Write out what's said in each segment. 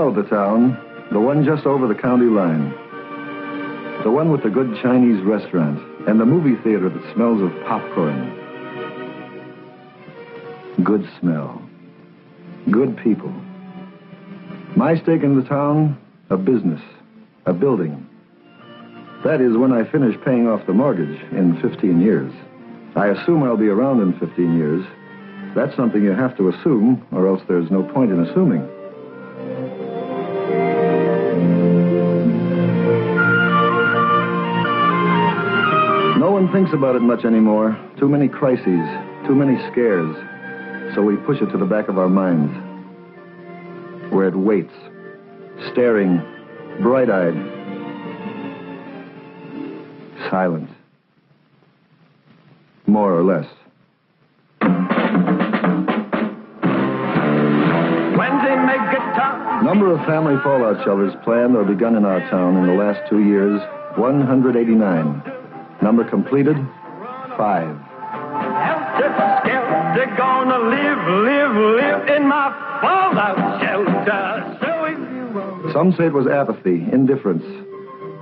know the town, the one just over the county line. The one with the good Chinese restaurant and the movie theater that smells of popcorn. Good smell. Good people. My stake in the town, a business, a building. That is when I finish paying off the mortgage in 15 years. I assume I'll be around in 15 years. That's something you have to assume, or else there's no point in assuming. No one thinks about it much anymore. Too many crises, too many scares. So we push it to the back of our minds, where it waits, staring, bright-eyed, silent, more or less. Number of family fallout shelters planned or begun in our town in the last 2 years, 189. Number completed, 5. They're gonna live in my fallout shelter. Some say it was apathy, indifference.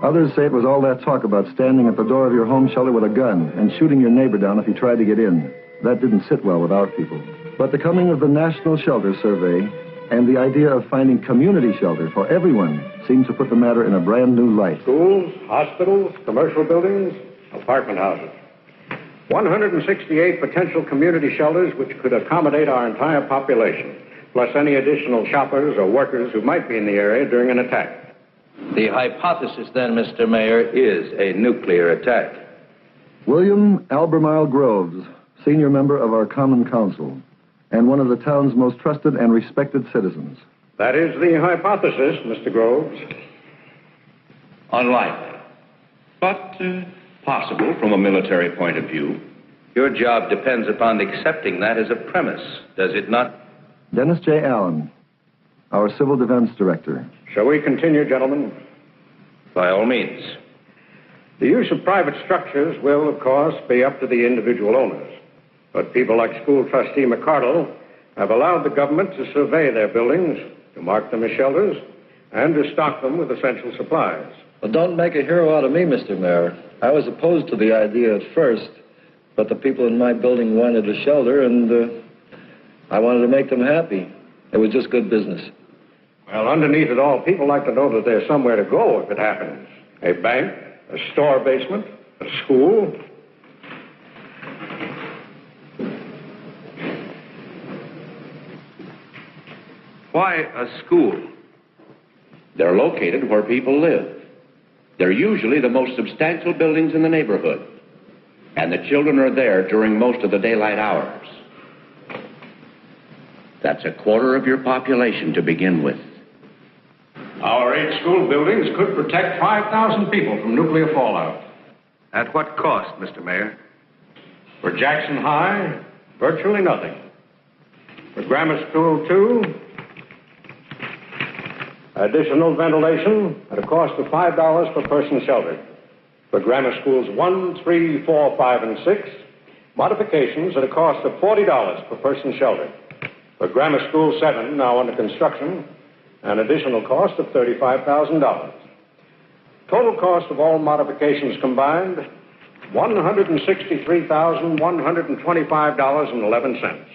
Others say it was all that talk about standing at the door of your home shelter with a gun and shooting your neighbor down if he tried to get in. That didn't sit well with our people. But the coming of the National Shelter Survey and the idea of finding community shelter for everyone seemed to put the matter in a brand new light. Schools, hospitals, commercial buildings, apartment houses. 168 potential community shelters which could accommodate our entire population, plus any additional shoppers or workers who might be in the area during an attack. The hypothesis, then, Mr. Mayor, is a nuclear attack. William Albemarle Groves, senior member of our Common Council, and one of the town's most trusted and respected citizens. That is the hypothesis, Mr. Groves. Unlikely, but possible from a military point of view. Your job depends upon accepting that as a premise, does it not? Dennis J. Allen, our Civil Defense Director. Shall we continue, gentlemen? By all means. The use of private structures will, of course, be up to the individual owners. But people like School Trustee McCardle have allowed the government to survey their buildings, to mark them as shelters, and to stock them with essential supplies. Well, don't make a hero out of me, Mr. Mayor. I was opposed to the idea at first, but the people in my building wanted a shelter, and I wanted to make them happy. It was just good business. Well, underneath it all, people like to know that there's somewhere to go if it happens. A bank, a store basement, a school. Why a school? They're located where people live. They're usually the most substantial buildings in the neighborhood. And the children are there during most of the daylight hours. That's a quarter of your population to begin with. Our 8 school buildings could protect 5,000 people from nuclear fallout. At what cost, Mr. Mayor? For Jackson High, virtually nothing. For Grammar School 2, additional ventilation at a cost of $5 per person sheltered. For Grammar Schools 1, 3, 4, 5, and 6, modifications at a cost of $40 per person sheltered. For Grammar School 7, now under construction, an additional cost of $35,000. Total cost of all modifications combined, $163,125.11.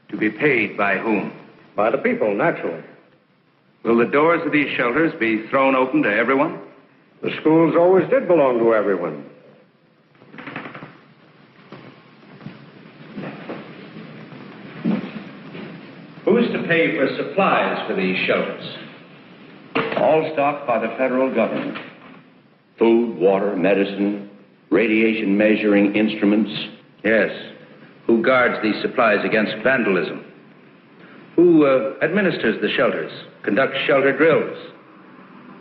To be paid by whom? By the people, naturally. Will the doors of these shelters be thrown open to everyone? The schools always did belong to everyone. Who is to pay for supplies for these shelters? All stocked by the federal government. Food, water, medicine, radiation measuring instruments. Yes. Who guards these supplies against vandalism? Who administers the shelters, conducts shelter drills,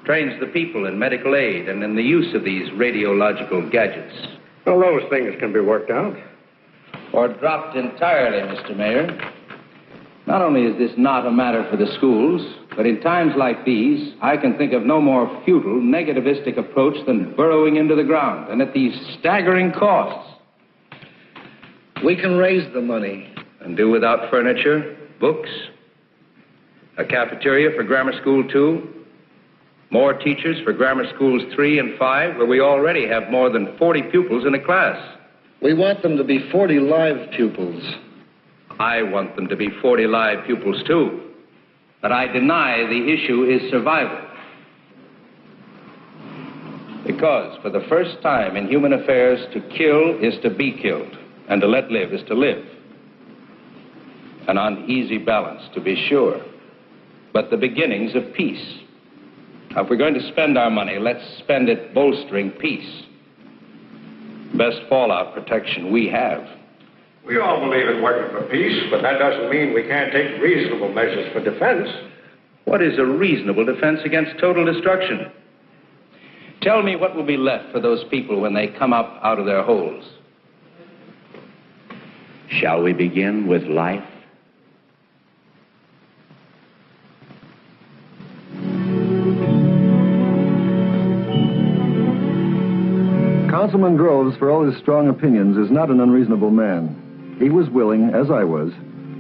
trains the people in medical aid and in the use of these radiological gadgets? Well, those things can be worked out. Or dropped entirely, Mr. Mayor. Not only is this not a matter for the schools, but in times like these, I can think of no more futile, negativistic approach than burrowing into the ground, and at these staggering costs. We can raise the money. And do without furniture, books, A cafeteria for Grammar School 2. More teachers for Grammar Schools 3 and 5, where we already have more than 40 pupils in a class. We want them to be 40 live pupils. I want them to be 40 live pupils, too. But I deny the issue is survival. Because for the first time in human affairs, to kill is to be killed, and to let live is to live. An uneasy balance, to be sure, but the beginnings of peace. Now, if we're going to spend our money, let's spend it bolstering peace. Best fallout protection we have. We all believe in working for peace, but that doesn't mean we can't take reasonable measures for defense. What is a reasonable defense against total destruction? Tell me what will be left for those people when they come up out of their holes. Shall we begin with life? Councilman Groves, for all his strong opinions, is not an unreasonable man. He was willing, as I was,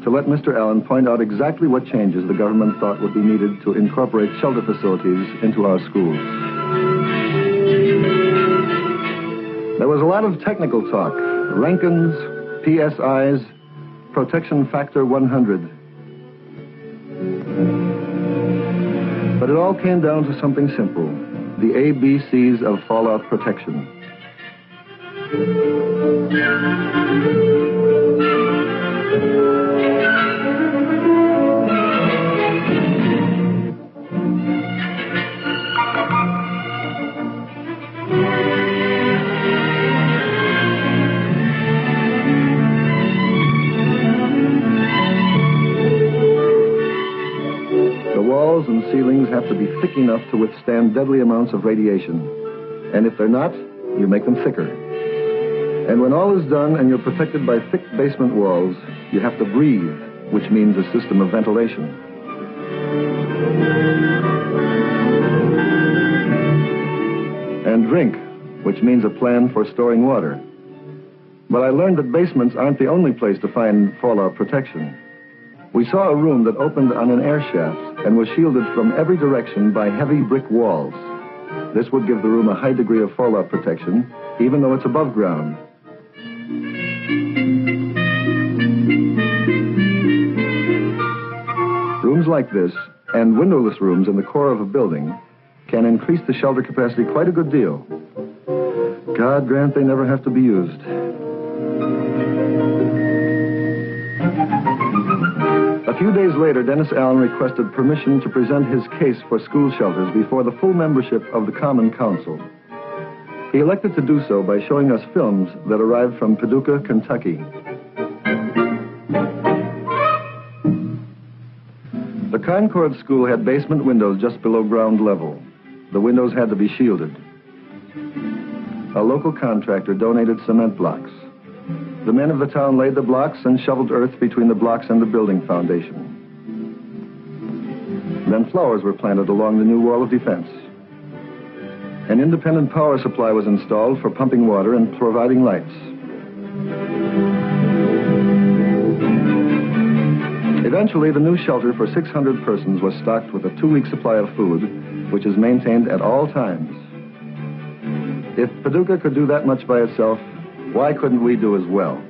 to let Mr. Allen point out exactly what changes the government thought would be needed to incorporate shelter facilities into our schools. There was a lot of technical talk. Rankins, PSIs, protection factor 100. But it all came down to something simple. The ABCs of fallout protection. The walls and ceilings have to be thick enough to withstand deadly amounts of radiation. And if they're not, you make them thicker. And when all is done and you're protected by thick basement walls, you have to breathe, which means a system of ventilation. And drink, which means a plan for storing water. But I learned that basements aren't the only place to find fallout protection. We saw a room that opened on an air shaft and was shielded from every direction by heavy brick walls. This would give the room a high degree of fallout protection, even though it's above ground. Rooms like this, and windowless rooms in the core of a building, can increase the shelter capacity quite a good deal. God grant they never have to be used. A few days later, Dennis Allen requested permission to present his case for school shelters before the full membership of the Common Council. He elected to do so by showing us films that arrived from Paducah, Kentucky. The Concord School had basement windows just below ground level. The windows had to be shielded. A local contractor donated cement blocks. The men of the town laid the blocks and shoveled earth between the blocks and the building foundation. Then flowers were planted along the new wall of defense. An independent power supply was installed for pumping water and providing lights. Eventually, the new shelter for 600 persons was stocked with a 2-week supply of food, which is maintained at all times. If Paducah could do that much by itself, why couldn't we do as well?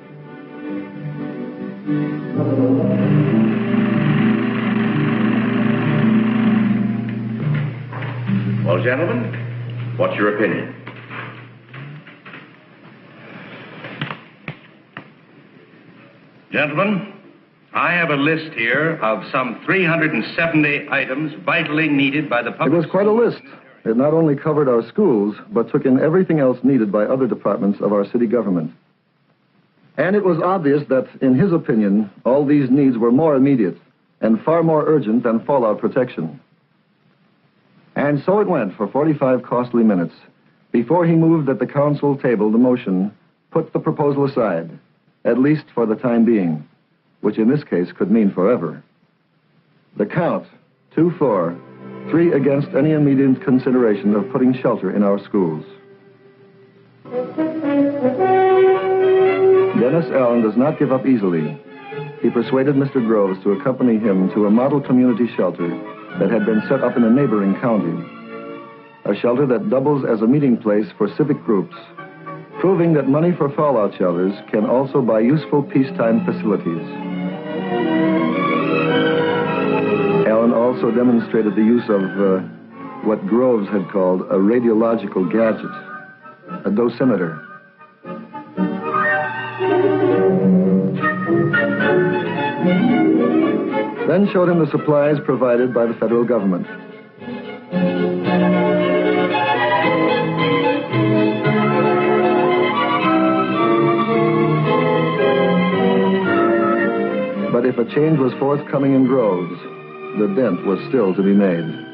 Well, gentlemen, what's your opinion? Gentlemen, I have a list here of some 370 items vitally needed by the public. It was quite a list. It not only covered our schools, but took in everything else needed by other departments of our city government. And it was obvious that, in his opinion, all these needs were more immediate and far more urgent than fallout protection. And so it went for 45 costly minutes before he moved at the council table the motion, put the proposal aside, at least for the time being, which in this case could mean forever. The count, 2-4, 3 against any immediate consideration of putting shelter in our schools. Dennis Allen does not give up easily. he persuaded Mr. Groves to accompany him to a model community shelter that had been set up in a neighboring county. A shelter that doubles as a meeting place for civic groups, proving that money for fallout shelters can also buy useful peacetime facilities. Allen also demonstrated the use of what Groves had called a radiological gadget, a dosimeter. Then showed him the supplies provided by the federal government. But if a change was forthcoming in Groves, the dent was still to be made.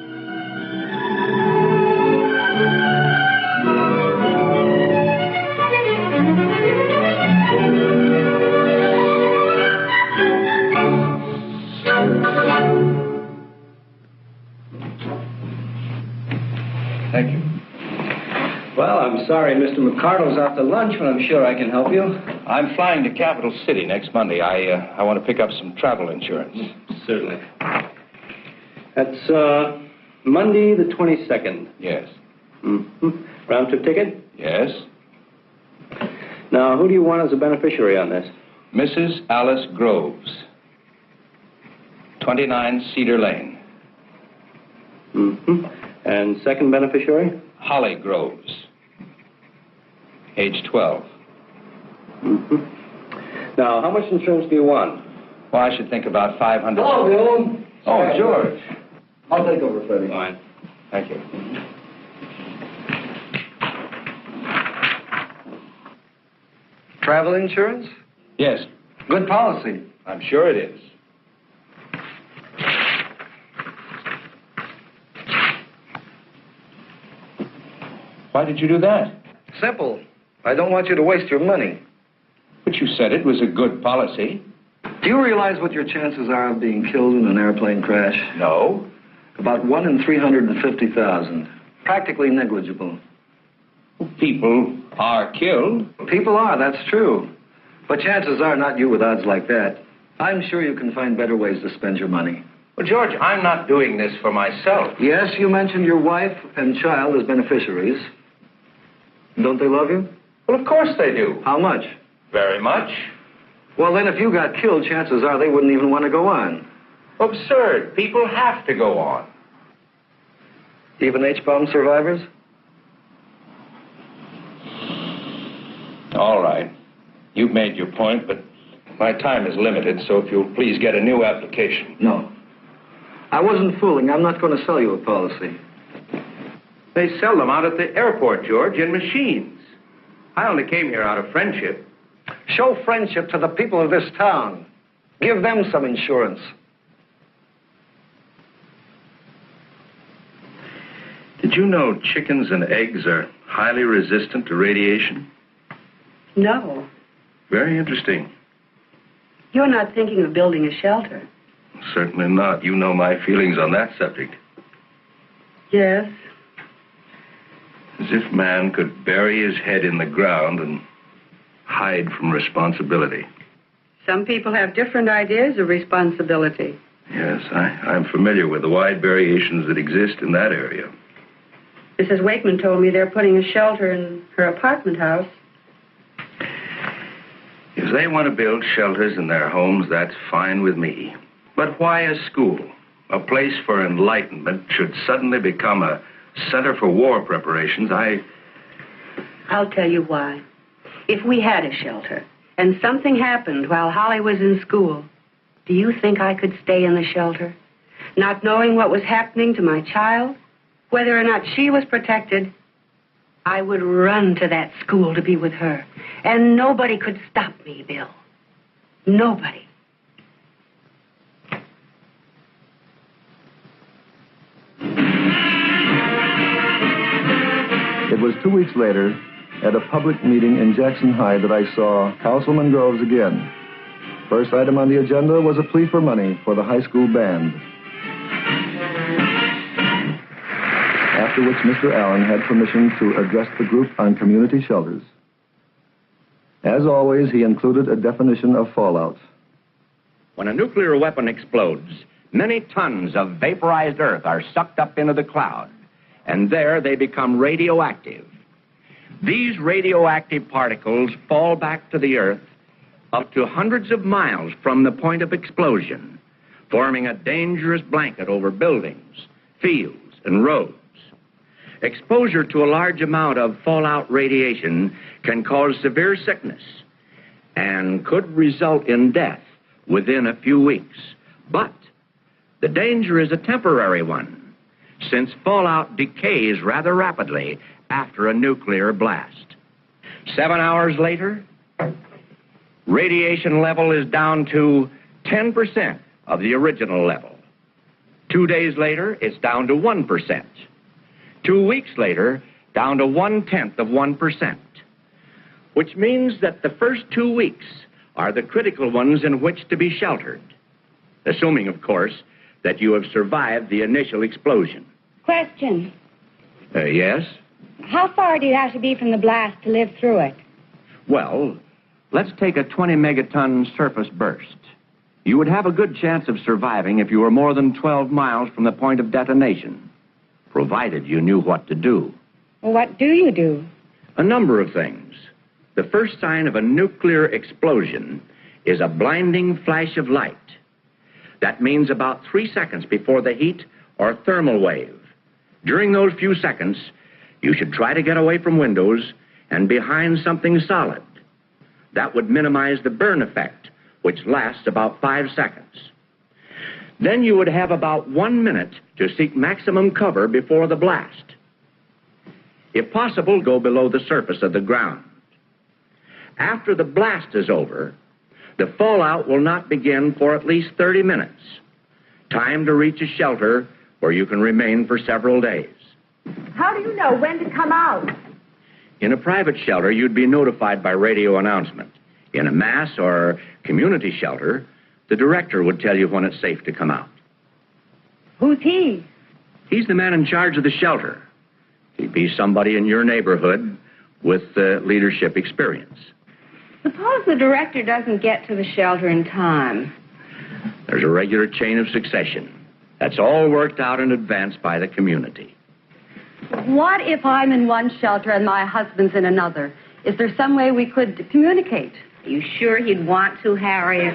Thank you. Well, I'm sorry Mr. McCardle's off to lunch, but I'm sure I can help you. I'm flying to Capital City next Monday. I want to pick up some travel insurance. Certainly. That's Monday the 22nd. Yes. Mm-hmm. Round trip ticket? Yes. Now, who do you want as a beneficiary on this? Mrs. Alice Groves, 29 Cedar Lane. Mm-hmm. And second beneficiary? Holly Groves, age 12. Mm-hmm. Now, how much insurance do you want? Well, I should think about $500. Hello, Bill. Oh, George. I'll take over, Freddie. Fine. Thank you. Travel insurance? Yes, Good policy. I'm sure it is. Why did you do that? Simple. I don't want you to waste your money. But you said it was a good policy. Do you realize what your chances are of being killed in an airplane crash? No. About 1 in 350,000. Practically negligible. People are killed. People are, that's true. But chances are not you with odds like that. I'm sure you can find better ways to spend your money. Well, George, I'm not doing this for myself. Yes, you mentioned your wife and child as beneficiaries. Don't they love you? Well, of course they do. How much? Very much. Well, then if you got killed, chances are they wouldn't even want to go on. Absurd. People have to go on. Even H-bomb survivors? All right. You've made your point, but my time is limited, so if you'll please get a new application. No. I wasn't fooling. I'm not going to sell you a policy. They sell them out at the airport, George, in machines. I only came here out of friendship. Show friendship to the people of this town. Give them some insurance. Did you know chickens and eggs are highly resistant to radiation? No. Very interesting. You're not thinking of building a shelter. Certainly not. You know my feelings on that subject. Yes. As if man could bury his head in the ground and hide from responsibility. Some people have different ideas of responsibility. Yes, I'm familiar with the wide variations that exist in that area. Mrs. Wakeman told me they're putting a shelter in her apartment house. If they want to build shelters in their homes, that's fine with me. But why a school? A place for enlightenment should suddenly become a center for war preparations. I'll tell you why. If we had a shelter and something happened while Holly was in school, do you think I could stay in the shelter? Not knowing what was happening to my child, whether or not she was protected, I would run to that school to be with her. And nobody could stop me, Bill. Nobody. It was 2 weeks later, at a public meeting in Jackson High, that I saw Councilman Groves again. First item on the agenda was a plea for money for the high school band. After which Mr. Allen had permission to address the group on community shelters. As always, he included a definition of fallout. When a nuclear weapon explodes, many tons of vaporized earth are sucked up into the cloud, and there they become radioactive. These radioactive particles fall back to the earth up to hundreds of miles from the point of explosion, forming a dangerous blanket over buildings, fields, and roads. Exposure to a large amount of fallout radiation can cause severe sickness and could result in death within a few weeks. But the danger is a temporary one, since fallout decays rather rapidly after a nuclear blast. 7 hours later, radiation level is down to 10% of the original level. 2 days later, it's down to 1%. 2 weeks later, down to 1/10 of 1%, which means that the first 2 weeks are the critical ones in which to be sheltered, assuming, of course, that you have survived the initial explosion. Question. Yes? How far do you have to be from the blast to live through it? Well, let's take a 20 megaton surface burst. You would have a good chance of surviving if you were more than 12 miles from the point of detonation, provided you knew what to do. Well, what do you do? A number of things. The first sign of a nuclear explosion is a blinding flash of light. That means about 3 seconds before the heat or thermal wave. During those few seconds, you should try to get away from windows and behind something solid. That would minimize the burn effect, which lasts about 5 seconds. Then you would have about 1 minute to seek maximum cover before the blast. If possible, go below the surface of the ground. After the blast is over, the fallout will not begin for at least 30 minutes. Time to reach a shelter where you can remain for several days. How do you know when to come out? In a private shelter, you'd be notified by radio announcement. In a mass or community shelter, the director would tell you when it's safe to come out. Who's he? He's the man in charge of the shelter. He'd be somebody in your neighborhood with leadership experience. Suppose the director doesn't get to the shelter in time. There's a regular chain of succession. That's all worked out in advance by the community. What if I'm in one shelter and my husband's in another? Is there some way we could communicate? Are you sure he'd want to, Harriet?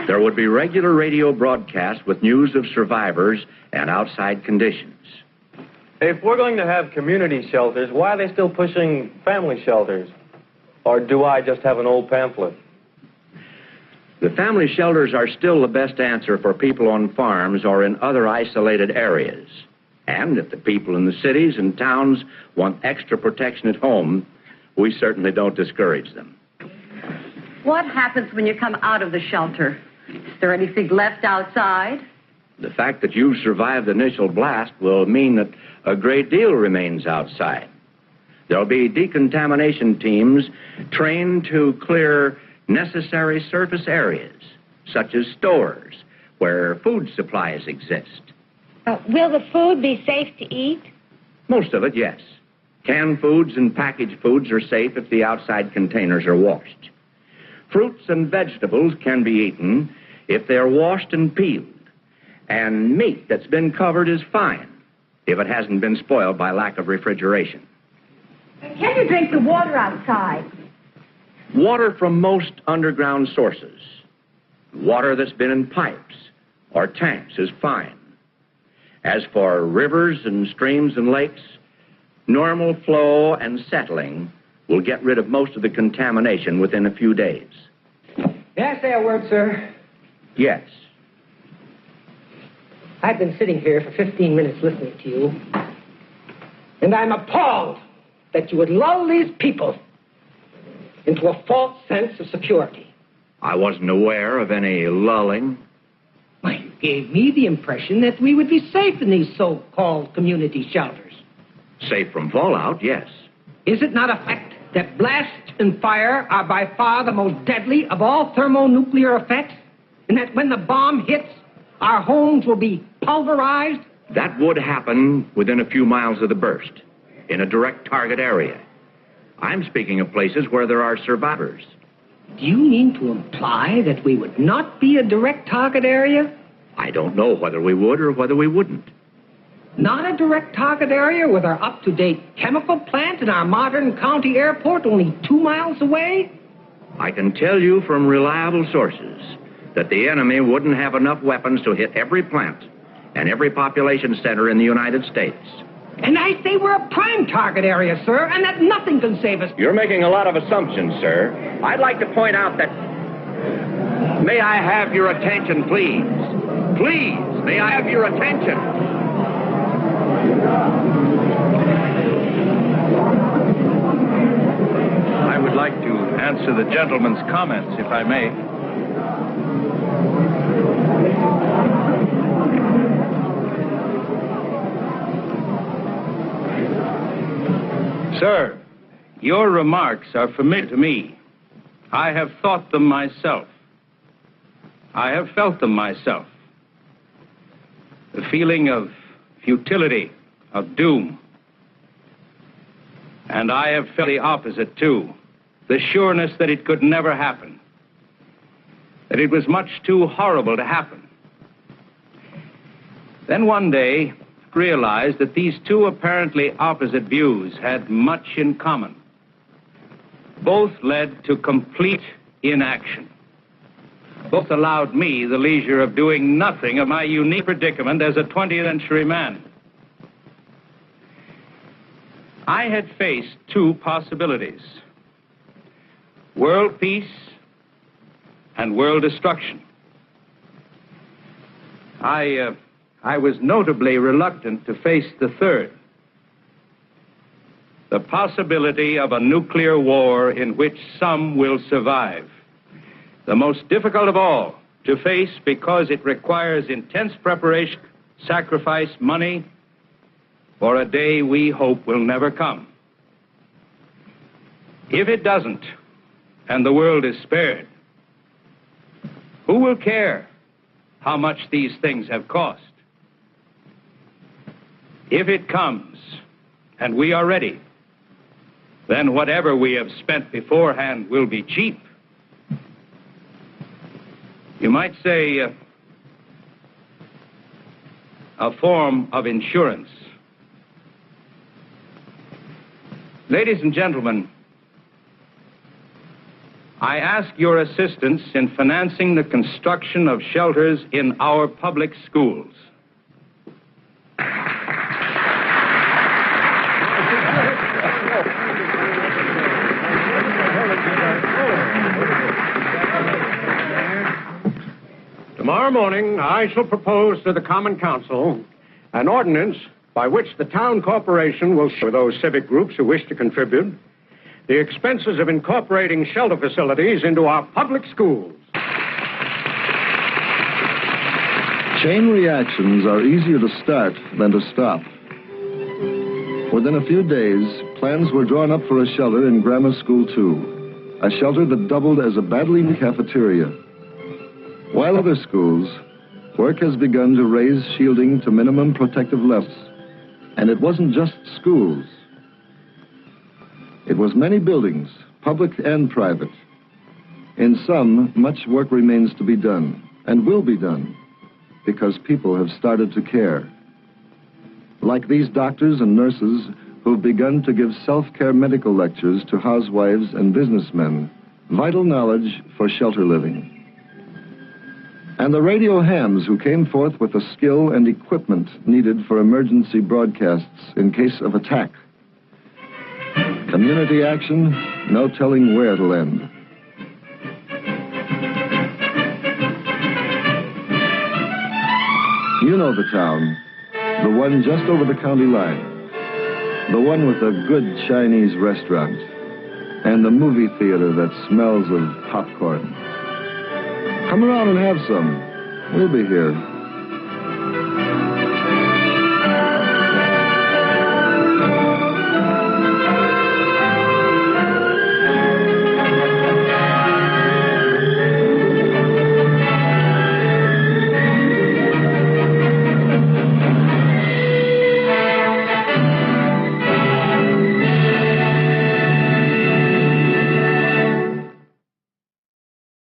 There would be regular radio broadcasts with news of survivors and outside conditions. If we're going to have community shelters, why are they still pushing family shelters? Or do I just have an old pamphlet? The family shelters are still the best answer for people on farms or in other isolated areas. And if the people in the cities and towns want extra protection at home, we certainly don't discourage them. What happens when you come out of the shelter? Is there anything left outside? The fact that you've survived the initial blast will mean that a great deal remains outside. There'll be decontamination teams trained to clear necessary surface areas, such as stores where food supplies exist. Will the food be safe to eat? Most of it, yes. Canned foods and packaged foods are safe if the outside containers are washed. Fruits and vegetables can be eaten if they're washed and peeled. And meat that's been covered is fine if it hasn't been spoiled by lack of refrigeration. Can you drink the water outside? Water from most underground sources. Water that's been in pipes or tanks is fine. As for rivers and streams and lakes, normal flow and settling will get rid of most of the contamination within a few days. May I say a word, sir? Yes. I've been sitting here for 15 minutes listening to you, and I'm appalled that you would lull these people into a false sense of security. I wasn't aware of any lulling. Why, you gave me the impression that we would be safe in these so-called community shelters. Safe from fallout, yes. Is it not a fact that blast and fire are by far the most deadly of all thermonuclear effects? And that when the bomb hits, our homes will be pulverized? That would happen within a few miles of the burst, in a direct target area. I'm speaking of places where there are survivors. Do you mean to imply that we would not be a direct target area? I don't know whether we would or whether we wouldn't. Not a direct target area with our up-to-date chemical plant and our modern county airport only 2 miles away? I can tell you from reliable sources that the enemy wouldn't have enough weapons to hit every plant and every population center in the United States. And I say we're a prime target area, sir, and that nothing can save us. You're making a lot of assumptions, sir. I'd like to point out that... May I have your attention, please? Please, may I have your attention? I would like to answer the gentleman's comments, if I may. Sir, your remarks are familiar to me. I have thought them myself. I have felt them myself. The feeling of futility, of doom. And I have felt the opposite, too. The sureness that it could never happen. That it was much too horrible to happen. Then one day, realized that these two apparently opposite views had much in common. Both led to complete inaction. Both allowed me the leisure of doing nothing of my unique predicament as a 20th century man. I had faced two possibilities: world peace and world destruction. I was notably reluctant to face the third, the possibility of a nuclear war in which some will survive. The most difficult of all to face because it requires intense preparation, sacrifice, money, for a day we hope will never come. If it doesn't, and the world is spared, who will care how much these things have cost? If it comes, and we are ready, then whatever we have spent beforehand will be cheap. You might say a form of insurance. Ladies and gentlemen, I ask your assistance in financing the construction of shelters in our public schools. Tomorrow morning, I shall propose to the Common Council an ordinance by which the town corporation will share with those civic groups who wish to contribute the expenses of incorporating shelter facilities into our public schools. Chain reactions are easier to start than to stop. Within a few days, plans were drawn up for a shelter in Grammar School 2, a shelter that doubled as a badly needed cafeteria. While other schools, work has begun to raise shielding to minimum protective levels. And it wasn't just schools. It was many buildings, public and private. In some, much work remains to be done, and will be done, because people have started to care. Like these doctors and nurses who've begun to give self-care medical lectures to housewives and businessmen, vital knowledge for shelter living. And the radio hams who came forth with the skill and equipment needed for emergency broadcasts in case of attack. Community action, no telling where it'll end. You know the town, the one just over the county line, the one with a good Chinese restaurant, and the movie theater that smells of popcorn. Come around and have some. We'll be here.